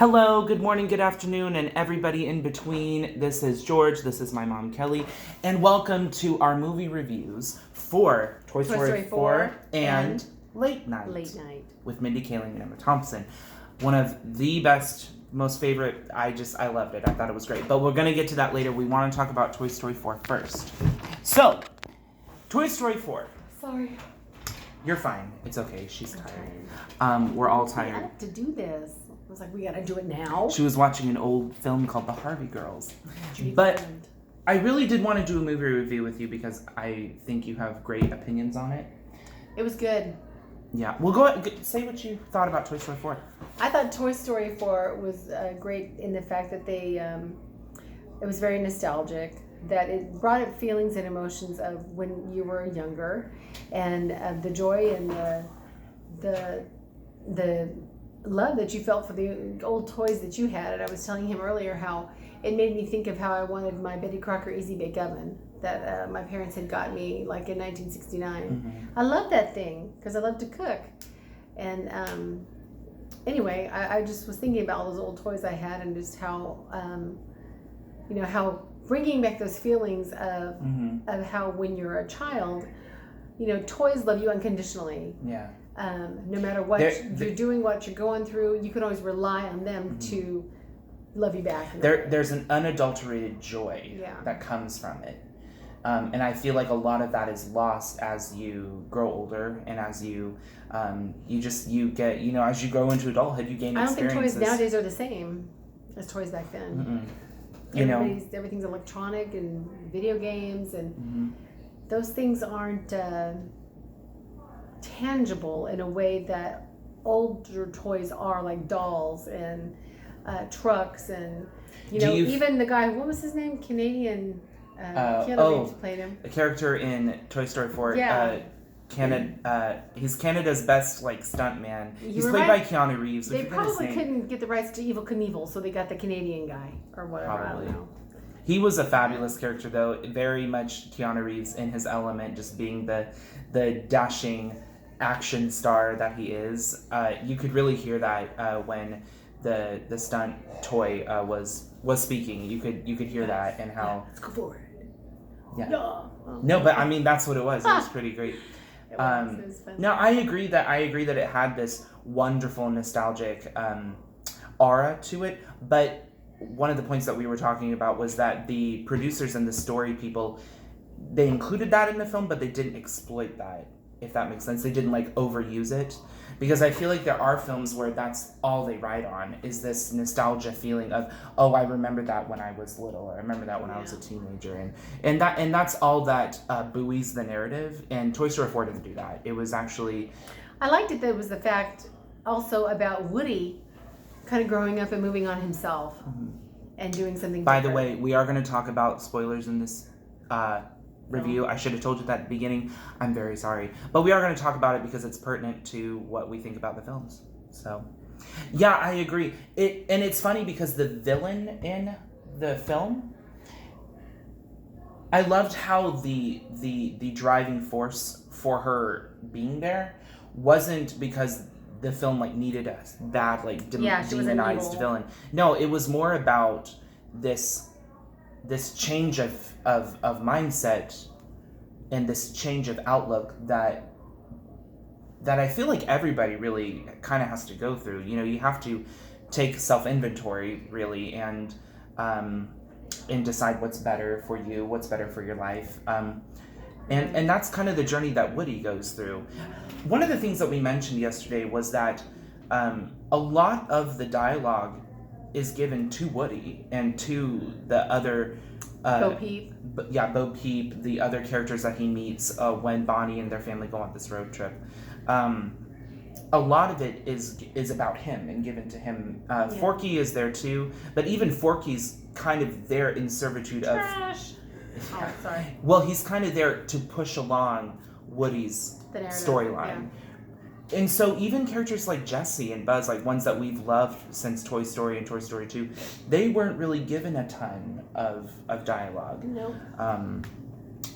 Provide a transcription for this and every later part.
Hello, good morning, good afternoon, and everybody in between. This is George, this is my mom Kelly, and welcome to our movie reviews for Toy Story 4 and Late Night with Mindy Kaling and Emma Thompson. One of the best, most favorite, I loved it. I thought it was great. But we're going to get to that later. We want to talk about Toy Story 4 first. So, Toy Story 4. Sorry. You're fine. It's okay. She's tired. We're all tired. I have to do this. I was like, we gotta do it now. She was watching an old film called The Harvey Girls. But I really did want to do a movie review with you because I think you have great opinions on it. It was good. Yeah. Well, go ahead. Say what you thought about Toy Story 4. I thought Toy Story 4 was great in the fact that it was very nostalgic, that it brought up feelings and emotions of when you were younger, and the joy and the love that you felt for the old toys that you had. And I was telling him earlier how it made me think of how I wanted my Betty Crocker Easy Bake Oven that my parents had got me like in 1969. Mm-hmm. I love that thing because I love to cook. And anyway, I just was thinking about all those old toys I had and just how how bringing back those feelings of how when you're a child, toys love you unconditionally. Yeah. No matter what you're doing, what you're going through, you can always rely on them to love you back. There's an unadulterated joy that comes from it. And I feel like a lot of that is lost as you grow older and as you get, as you grow into adulthood, you gain experiences. I don't think toys nowadays are the same as toys back then. Everything's electronic and video games, and those things aren't tangible in a way that older toys are, like dolls and trucks and even the guy, what was his name? Canadian Keanu Reeves played him. A character in Toy Story 4. He's Canada's best stunt man. He's played by Keanu Reeves. They probably couldn't get the rights to Evel Knievel, so they got the Canadian guy or whatever. Probably. I don't know. He was a fabulous character, though. Very much Keanu Reeves in his element, just being the dashing action star that he is. You could really hear that when the stunt toy was speaking. You could hear that and how. Let's go forward. Yeah. No, but I mean that's what it was. It was pretty great. It was fun. No, I agree that it had this wonderful nostalgic aura to it. But one of the points that we were talking about was that the producers and the story people, they included that in the film, but they didn't exploit that. If that makes sense. They didn't overuse it, because I feel like there are films where that's all they ride on is this nostalgia feeling of, oh, I remember that when I was little, or I remember that when I was a teenager, and that's all that buoys the narrative. And Toy Story 4 didn't do that. It was actually, I liked it. That was the fact also about Woody kind of growing up and moving on himself and doing something by different. the way, we are going to talk about spoilers in this review. I should have told you that at the beginning. I'm very sorry. But we are going to talk about it because it's pertinent to what we think about the films. So, yeah, I agree. And it's funny because the villain in the film, I loved how the driving force for her being there wasn't because the film needed a bad demonized villain. No, it was more about this change of mindset and this change of outlook that I feel like everybody really kind of has to go through. You have to take self-inventory really and decide what's better for you, what's better for your life. And that's kind of the journey that Woody goes through. One of the things that we mentioned yesterday was that a lot of the dialogue is given to Woody and to the other Bo Peep. Bo Peep, the other characters that he meets when Bonnie and their family go on this road trip. A lot of it is about him and given to him. Forky is there too, but even Forky's kind of there in servitude of. Trash. Oh, sorry. Well, he's kind of there to push along Woody's storyline. Yeah. And so even characters like Jessie and Buzz, ones that we've loved since Toy Story and Toy Story 2, they weren't really given a ton of dialogue. No.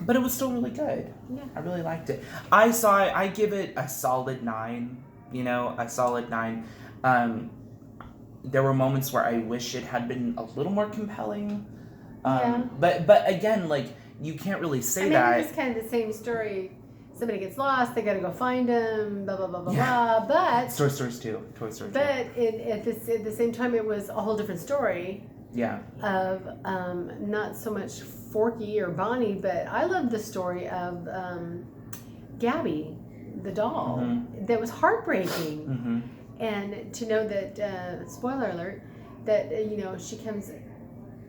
But it was still really good. Yeah. I really liked it. I give it a solid 9. A solid 9. there were moments where I wish it had been a little more compelling. Yeah. But again, like, you can't really say that. It's kind of the same story. Somebody gets lost, they got to go find him, blah blah blah blah Yeah. blah. But Toy Story 2. but at the same time, it was a whole different story. Yeah. Of not so much Forky or Bonnie, but I loved the story of Gabby, the doll. Mm-hmm. That was heartbreaking. Mm-hmm. And to know that, spoiler alert, that she comes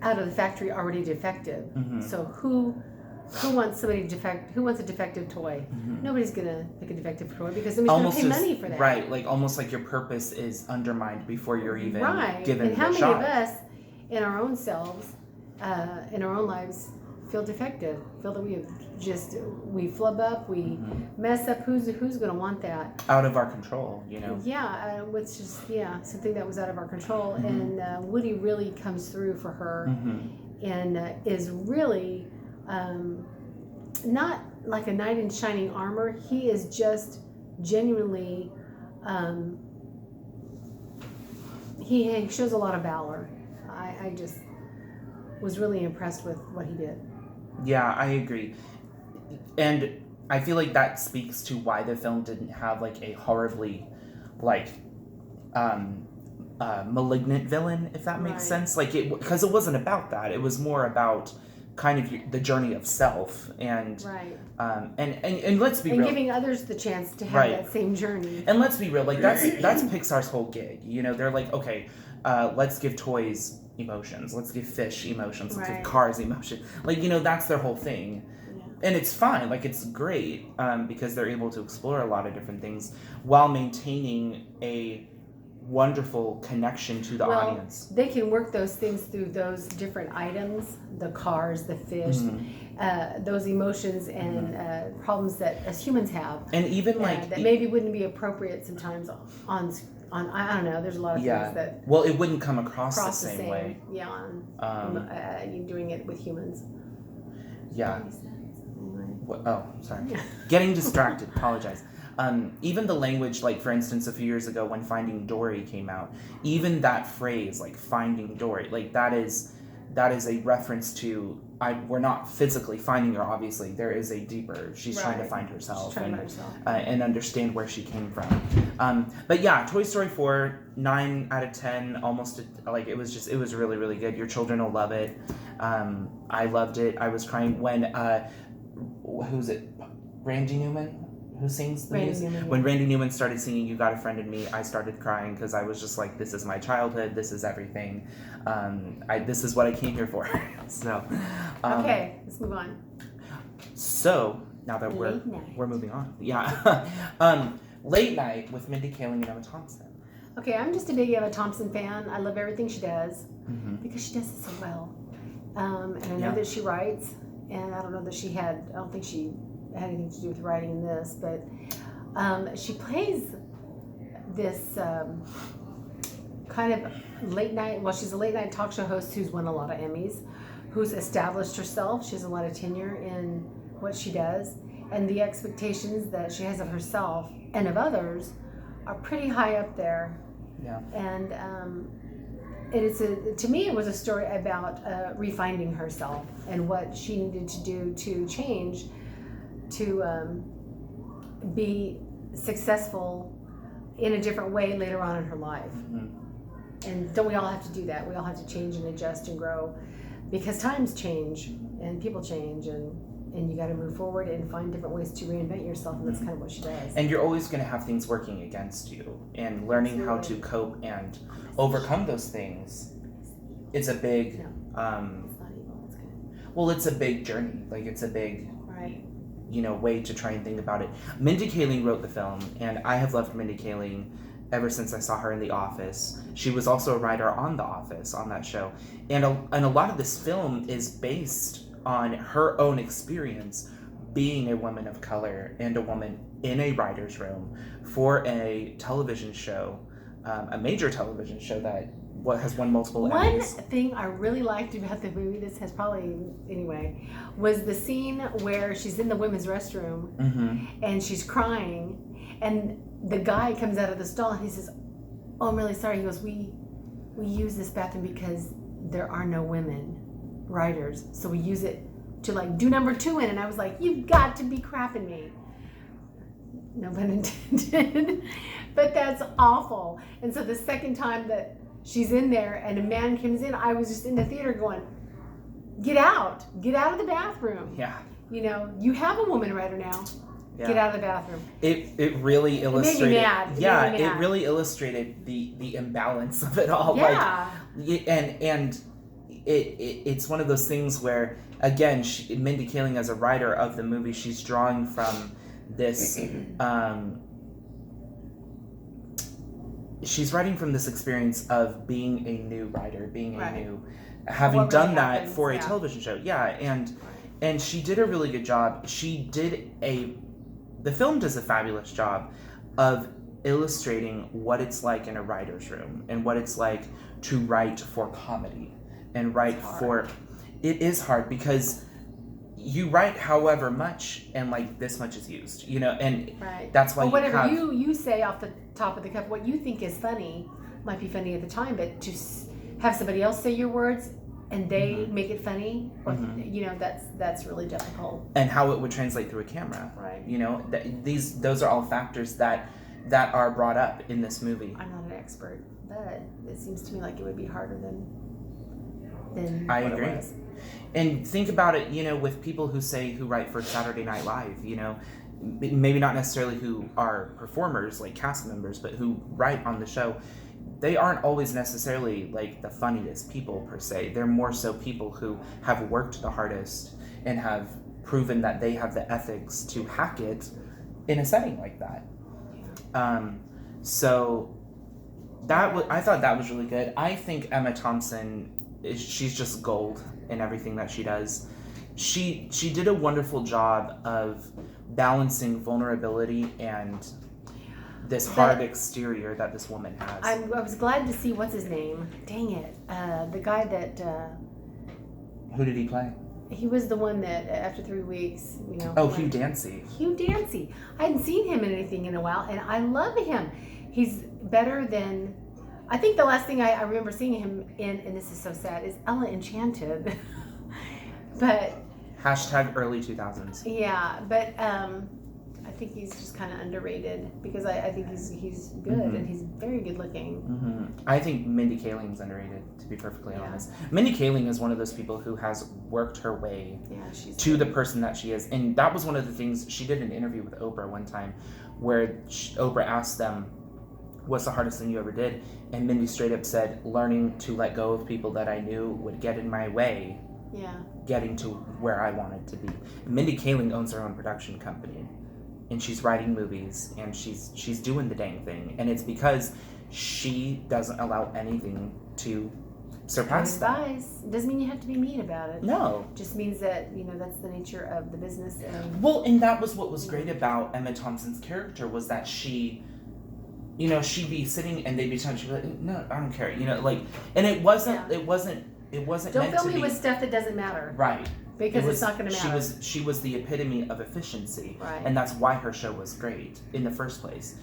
out of the factory already defective. Mm-hmm. So who wants somebody defect? Who wants a defective toy? Mm-hmm. Nobody's gonna pick a defective toy because nobody's gonna pay money for that. Right, like almost like your purpose is undermined before you're even given and how the many shot. of us in our own selves, in our own lives, feel defective? Feel that we flub up, we Mm-hmm. mess up. Who's gonna want that? Out of our control, Yeah, which is something that was out of our control. Mm-hmm. And Woody really comes through for her, Mm-hmm. and is really not like a knight in shining armor. He is just genuinely. He shows a lot of valor. I just was really impressed with what he did. Yeah, I agree. And I feel like that speaks to why the film didn't have like a horribly malignant villain, if that makes Right. sense. Like because it wasn't about that. It was more about kind of the journey of self and Right. And let's be And real. giving others the chance to have Right. that same journey. And let's be real, like that's Pixar's whole gig. They're like, okay, let's give toys emotions, let's give fish emotions, let's give Right. cars emotion. Like, that's their whole thing. Yeah. And it's fine, like it's great, because they're able to explore a lot of different things while maintaining a wonderful connection to the audience. They can work those things through those different items, the cars, the fish, those emotions and problems that as humans have. And even that maybe wouldn't be appropriate sometimes on I don't know. There's a lot of things that. Well, it wouldn't come across the same way. Yeah, you doing it with humans. Yeah. Anyway. Oh, sorry. Getting distracted. Apologize. Even the language, like for instance, a few years ago when Finding Dory came out, even that phrase, like Finding Dory, like that is a reference to we're not physically finding her. Obviously, there is a deeper. She's trying to find herself and understand where she came from. But yeah, Toy Story 4, 9 out of 10, almost like it was really, really good. Your children will love it. I loved it. I was crying when who's it? Randy Newman. Who sings the music? Newman, When Randy Newman started singing "You Got a Friend in Me," I started crying because I was just like, "This is my childhood. This is everything. This is what I came here for." So, okay, let's move on. So now that we're moving on, Late Night with Mindy Kaling and Emma Thompson. Okay, I'm just a big Emma Thompson fan. I love everything she does because she does it so well. And I know that she writes, and I don't know that I don't think she had anything to do with writing in this, but she plays this kind of late night. Well, she's a late night talk show host who's won a lot of Emmys, who's established herself. She has a lot of tenure in what she does, and the expectations that she has of herself and of others are pretty high up there. Yeah. And to me, it was a story about refinding herself and what she needed to do to change to be successful in a different way later on in her life. And don't we all have to do that? We all have to change and adjust and grow because times change and people change, and you got to move forward and find different ways to reinvent yourself, and that's kind of what she does. And you're always going to have things working against you, and learning how to cope and overcome those things. It's a big it's not evil, it's good. Well, it's a big journey. Like it's a big way to try and think about it. Mindy Kaling wrote the film, and I have loved Mindy Kaling ever since I saw her in The Office. She was also a writer on The Office, on that show. And a lot of this film is based on her own experience being a woman of color and a woman in a writer's room for a television show, a major television show that has won multiple Emmys. One thing I really liked about the movie, this has probably, anyway, was the scene where she's in the women's restroom and she's crying, and the guy comes out of the stall and he says, "Oh, I'm really sorry." He goes, we we use this bathroom because there are no women writers, so we use it to like do number 2 in. And I was like, you've got to be crapping me. No pun intended. But that's awful. And so the second time that she's in there and a man comes in, I was just in the theater going, get out of the bathroom. Yeah. You know, you have a woman writer now. Yeah. Get out of the bathroom. It really illustrated. It made me mad. It really illustrated the imbalance of it all. Yeah. Like, and it's one of those things where, again, Mindy Kaling, as a writer of the movie, she's drawing from this. She's writing from this experience of being a new writer, having done that for a television show. Yeah, and she did a really good job. The film does a fabulous job of illustrating what it's like in a writer's room and what it's like to write for comedy and write for. It is hard because you write however much and like this much is used, you know, and that's why whatever you say off the top of the cup, what you think is funny might be funny at the time, but to have somebody else say your words and they make it funny, or, you know, that's really difficult. And how it would translate through a camera, right? You know, those are all factors that are brought up in this movie. I'm not an expert, but it seems to me like it would be harder than I what agree. It was. And think about it, you know, with people who write for Saturday Night Live, you know, maybe not necessarily who are performers, like cast members, but who write on the show. They aren't always necessarily like the funniest people per se. They're more so people who have worked the hardest and have proven that they have the ethics to hack it in a setting like that. So I thought that was really good. I think Emma Thompson, she's just gold in everything that she does. She did a wonderful job of balancing vulnerability and this hard exterior that this woman has. I was glad to see, what's his name? Dang it. The guy that... Who did he play? He was the one that, after 3 weeks, you know... Oh, Hugh Dancy. Hugh Dancy. I hadn't seen him in anything in a while, and I love him. He's better than... I think the last thing I remember seeing him in, and this is so sad, is Ella Enchanted. But... # early 2000s. Yeah, but I think he's just kind of underrated because I think he's good and he's very good looking. I think Mindy Kaling's underrated, to be perfectly honest. Mindy Kaling is one of those people who has worked her way to the person that she is. And that was one of the things, she did an interview with Oprah one time where Oprah asked them, what's the hardest thing you ever did? And Mindy straight up said, learning to let go of people that I knew would get in my way. Yeah. Getting to where I wanted to be. Mindy Kaling owns her own production company, and she's writing movies, and she's doing the dang thing, and it's because she doesn't allow anything to surpass that. It doesn't mean you have to be mean about it. No. It just means that, you know, that's the nature of the business. And that was what was great about Emma Thompson's character, was that she, you know, she'd be sitting and they'd be talking, she'd be like, no, I don't care, you know, like, and it wasn't Don't fill me with stuff that doesn't matter. Right. Because it's not going to matter. She was the epitome of efficiency. Right. And that's why her show was great in the first place.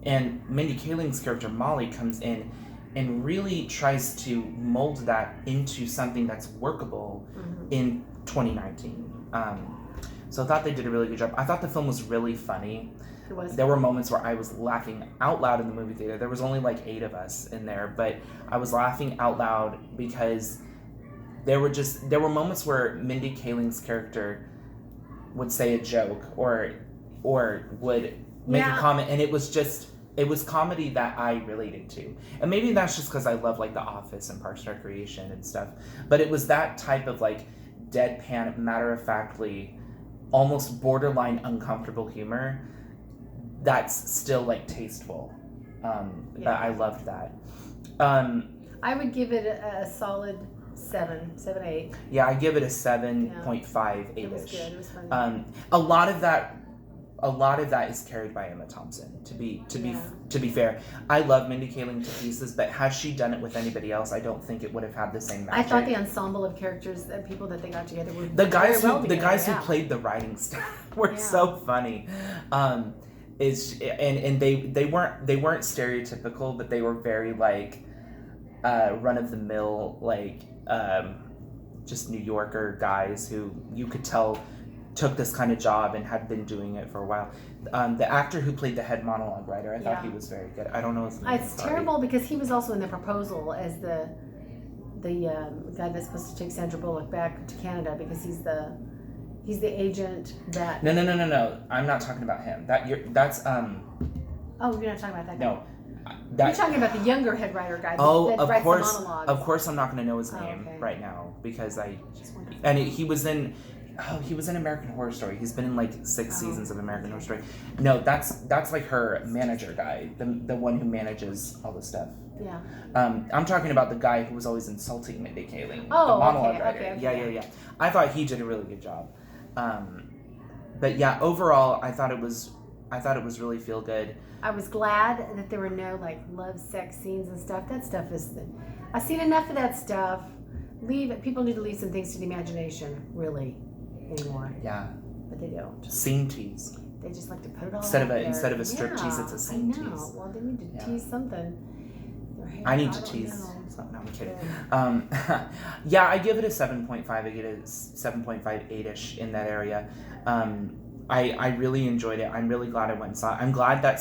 And Mindy Kaling's character, Molly, comes in and really tries to mold that into something that's workable in 2019. So I thought they did a really good job. I thought the film was really funny. It was. There were moments where I was laughing out loud in the movie theater. There was only like 8 of us in there, but I was laughing out loud because there were moments where Mindy Kaling's character would say a joke or would make a comment, and it was comedy that I related to. And maybe that's just because I love like The Office and Parks and Recreation and stuff. But it was that type of like deadpan, matter-of-factly, almost borderline uncomfortable humor that's still like tasteful. But I loved that. I would give it a solid 7, 8. Yeah, I give it a 7.5, 8ish. It was good. It was funny. A lot of that is carried by Emma Thompson. To be fair, I love Mindy Kaling to pieces, but had she done it with anybody else, I don't think it would have had the same magic. I thought the ensemble of characters and people that they got together were the guys who played the writing staff were so funny. And they weren't stereotypical, but they were very like run-of-the-mill, like, just New Yorker guys who you could tell took this kind of job and had been doing it for a while. The actor who played the head monologue writer, I thought he was very good. I don't know his name. It's terrible because he was also in The Proposal as the guy that's supposed to take Sandra Bullock back to Canada because he's the agent that. No. I'm not talking about him. That's Oh, you're not talking about that guy. No. You're talking about the younger head writer guy that writes the monologues. Of course I'm not going to know his name right now because he was in American Horror Story. He's been in like 6 seasons of American Horror Story. No, that's like her manager guy, the one who manages all the stuff. Yeah. I'm talking about the guy who was always insulting Mindy Kaling. Oh, the monologue writer. Okay. Yeah. I thought he did a really good job. But yeah, overall, I thought it was really feel good. I was glad that there were no like love sex scenes and stuff. That stuff I've seen enough of that stuff. People need to leave some things to the imagination, really, anymore. Yeah. But they don't. Scene tease. They just like to put it all instead out there. Instead of a strip tease, it's a scene tease. Well, they need to tease something. I need to tease something. No, I'm kidding. Yeah, I give it a 7.5. I get a 7.58ish in that area. I really enjoyed it. I'm really glad I went and saw it. I'm glad that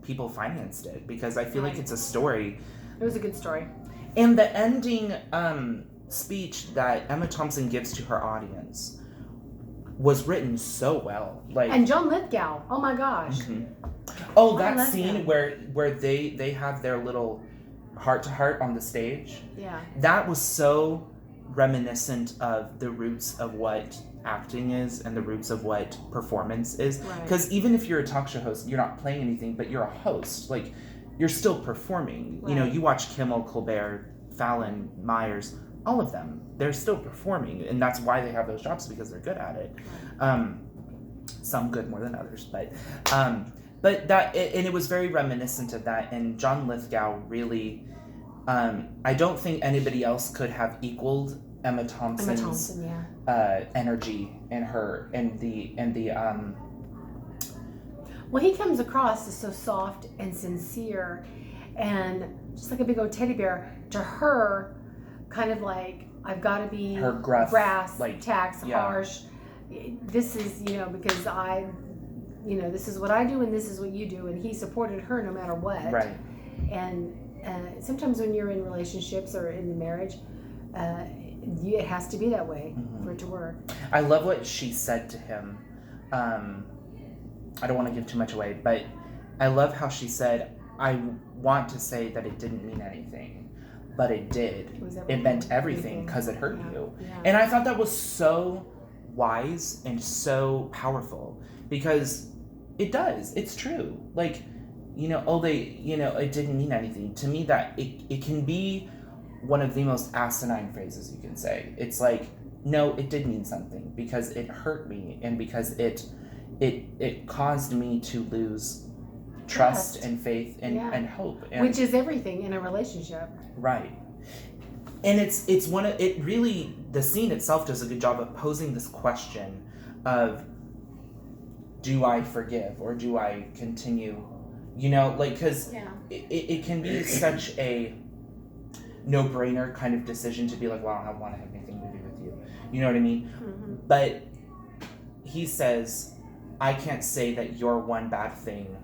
people financed it because I feel like it's a story. It was a good story. And the ending speech that Emma Thompson gives to her audience was written so well. And John Lithgow. Oh my gosh. Mm-hmm. Oh, that scene where they have their little heart-to-heart on the stage. Yeah. That was so reminiscent of the roots of what acting is and the roots of what performance is. Because even if you're a talk show host, you're not playing anything, but you're a host. Like, you're still performing. Right. You know, you watch Kimmel, Colbert, Fallon, Myers, all of them. They're still performing, and that's why they have those jobs, because they're good at it. Some good more than others, but that, and it was very reminiscent of that. And John Lithgow really, I don't think anybody else could have equaled Emma Thompson's energy and the Well, he comes across as so soft and sincere, and just like a big old teddy bear. To her, kind of like, I've got to be her gruff, brass, like, tax, harsh. This is, because this is what I do and this is what you do, and he supported her no matter what. Right. And sometimes when you're in relationships or in marriage, it has to be that way for it to work. I love what she said to him. I don't want to give too much away, but I love how she said, I want to say that it didn't mean anything, but it did. It meant everything because it hurt you. Yeah. And I thought that was so wise and so powerful, because it does. It's true. Like, it didn't mean anything. To me, that it can be one of the most asinine phrases you can say. It's like, no, it did mean something because it hurt me, and because it caused me to lose trust and faith and hope, which is everything in a relationship. Right. And it's one of it. Really, the scene itself does a good job of posing this question of, do I forgive or do I continue? Because it can be such a no-brainer kind of decision to be like, well, I don't want to have anything to do with you. You know what I mean? Mm-hmm. But he says, I can't say that your one bad thing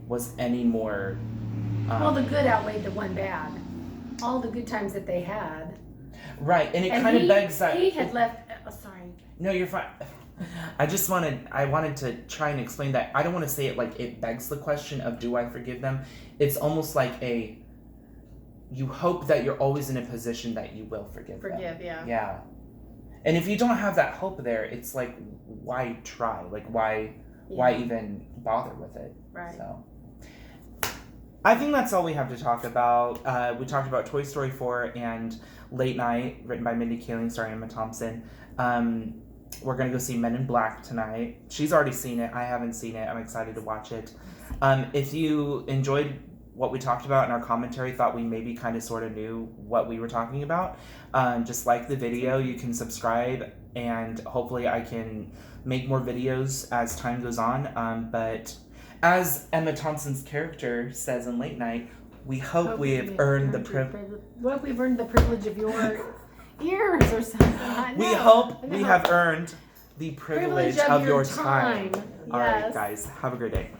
was any more... well, the good outweighed the one bad. All the good times that they had. Right, and it kind of begs that... He had left... Oh, sorry. No, you're fine. I wanted to try and explain that. I don't want to say it like it begs the question of, do I forgive them? It's almost like you hope that you're always in a position that you will forgive them. Yeah. And if you don't have that hope there, it's like, why try? Like, why even bother with it? Right. So, I think that's all we have to talk about. We talked about Toy Story 4 and Late Night, written by Mindy Kaling, starring Emma Thompson. We're going to go see Men in Black tonight. She's already seen it. I haven't seen it. I'm excited to watch it. If you enjoyed what we talked about in our commentary, thought we maybe kind of sort of knew what we were talking about, just like the video. You can subscribe, and hopefully I can make more videos as time goes on. But as Emma Thompson's character says in Late Night, We hope we've earned the What if we've earned the privilege of your ears or something? We hope we have earned the privilege of your time. Yes. All right, guys. Have a great day.